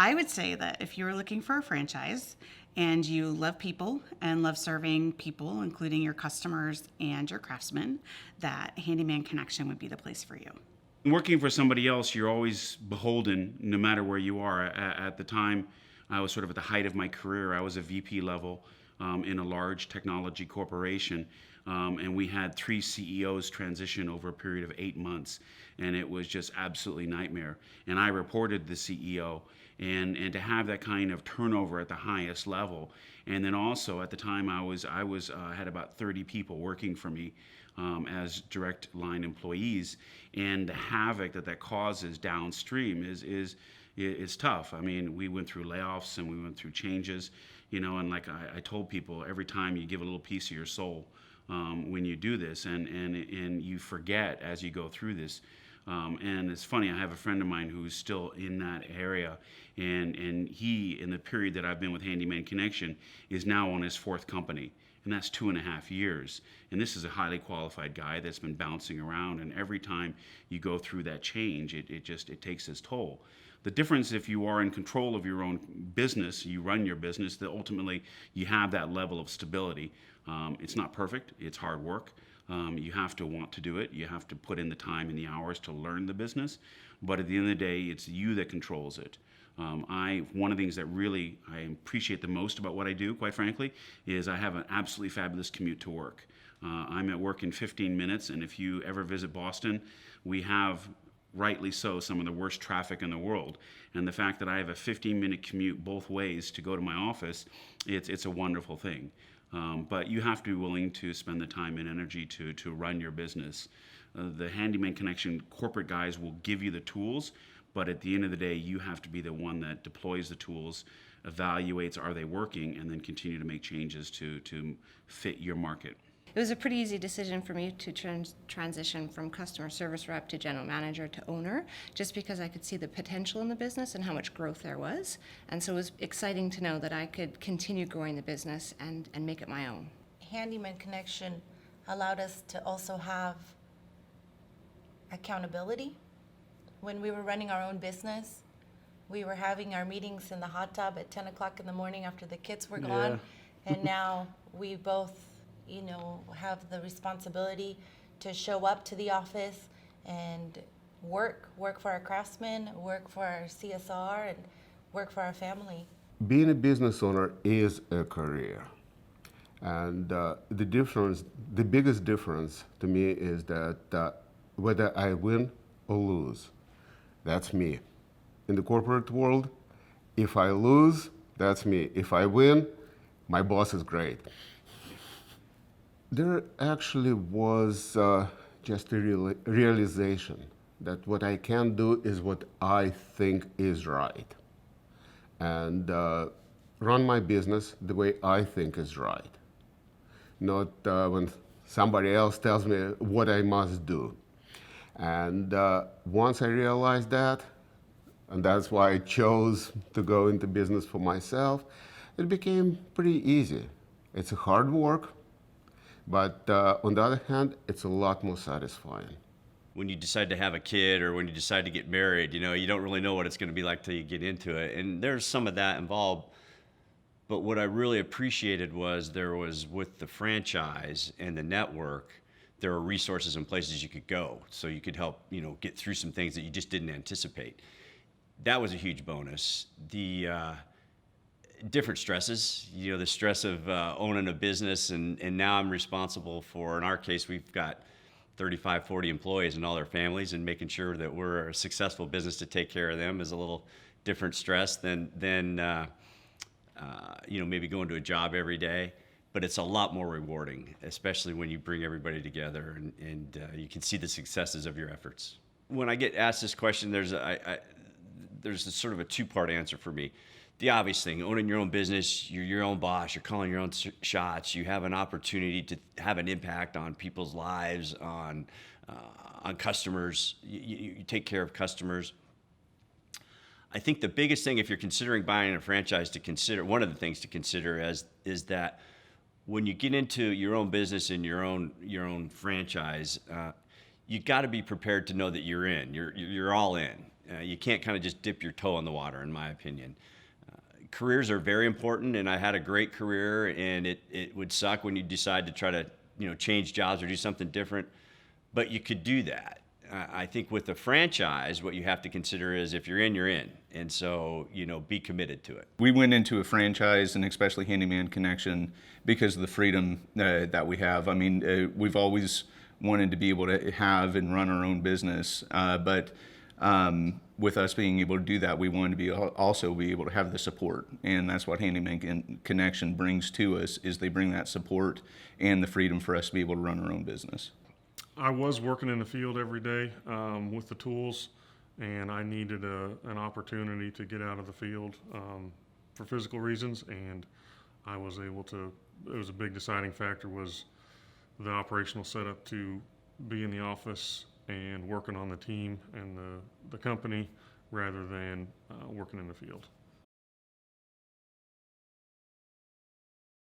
I would say that if you're looking for a franchise and you love people and love serving people, including your customers and your craftsmen, that Handyman Connection would be the place for you. Working for somebody else, you're always beholden, no matter where you are. At the time, I was sort of at the height of my career. I was a VP level in a large technology corporation, and we had 3 CEOs transition over a period of 8 months, and it was just absolutely nightmare. And I reported the CEO, and to have that kind of turnover at the highest level, and then also at the time I was had about 30 people working for me as direct line employees, and the havoc that causes downstream is tough. I mean, we went through layoffs and we went through changes, and like I told people, every time you give a little piece of your soul when you do this, and you forget as you go through this. And it's funny, I have a friend of mine who's still in that area, and he, in the period that I've been with Handyman Connection, is now on his 4th company. And that's 2.5 years. And this is a highly qualified guy that's been bouncing around. And every time you go through that change, it takes its toll. The difference, if you are in control of your own business, you run your business, that ultimately you have that level of stability. It's not perfect. It's hard work. You have to want to do it. You have to put in the time and the hours to learn the business. But at the end of the day, it's you that controls it. One of the things that really I appreciate the most about what I do, quite frankly, is I have an absolutely fabulous commute to work. I'm at work in 15 minutes, and if you ever visit Boston, we have, rightly so, some of the worst traffic in the world. And the fact that I have a 15-minute commute both ways to go to my office, it's a wonderful thing. But you have to be willing to spend the time and energy to run your business. The Handyman Connection corporate guys will give you the tools, but at the end of the day, you have to be the one that deploys the tools, evaluates are they working, and then continue to make changes to fit your market. It was a pretty easy decision for me to transition from customer service rep to general manager to owner, just because I could see the potential in the business and how much growth there was. And so it was exciting to know that I could continue growing the business and make it my own. Handyman Connection allowed us to also have accountability. When we were running our own business, we were having our meetings in the hot tub at 10 o'clock in the morning after the kids were gone. Yeah. And now we both, have the responsibility to show up to the office and work for our craftsmen, work for our CSR, and work for our family. Being a business owner is a career. And the biggest difference to me is that whether I win or lose, that's me. In the corporate world, if I lose, that's me. If I win, my boss is great. There actually was just a realization that what I can do is what I think is right, and run my business the way I think is right, not when somebody else tells me what I must do. And once I realized that, and that's why I chose to go into business for myself, it became pretty easy. It's a hard work, but on the other hand, it's a lot more satisfying. When you decide to have a kid or when you decide to get married, you don't really know what it's going to be like till you get into it. And there's some of that involved. But what I really appreciated was there was, with the franchise and the network, there were resources and places you could go so you could help, get through some things that you just didn't anticipate. That was a huge bonus. The different stresses, the stress of owning a business, and now I'm responsible for, in our case, we've got 35, 40 employees and all their families, and making sure that we're a successful business to take care of them is a little different stress than maybe going to a job every day. But it's a lot more rewarding, especially when you bring everybody together and you can see the successes of your efforts. When I get asked this question, there's a sort of a two-part answer for me. The obvious thing, owning your own business, you're your own boss, you're calling your own shots, you have an opportunity to have an impact on people's lives, on customers, you take care of customers. I think the biggest thing, if you're considering buying a franchise, one of the things to consider is that when you get into your own business and your own franchise, you got to be prepared to know that you're in. You're all in. You can't kind of just dip your toe in the water, in my opinion. Careers are very important, and I had a great career, and it would suck when you decide to try to, change jobs or do something different, but you could do that. I think with a franchise, what you have to consider is if you're in, you're in. And so, be committed to it. We went into a franchise, and especially Handyman Connection, because of the freedom that we have. I mean, we've always wanted to be able to have and run our own business, but with us being able to do that, we wanted to also be able to have the support, and that's what Handyman Connection brings to us. Is they bring that support and the freedom for us to be able to run our own business. I was working in the field every day with the tools, and I needed an opportunity to get out of the field for physical reasons, and I was able to. It was a big deciding factor was the operational setup to be in the office and working on the team and the company rather than working in the field.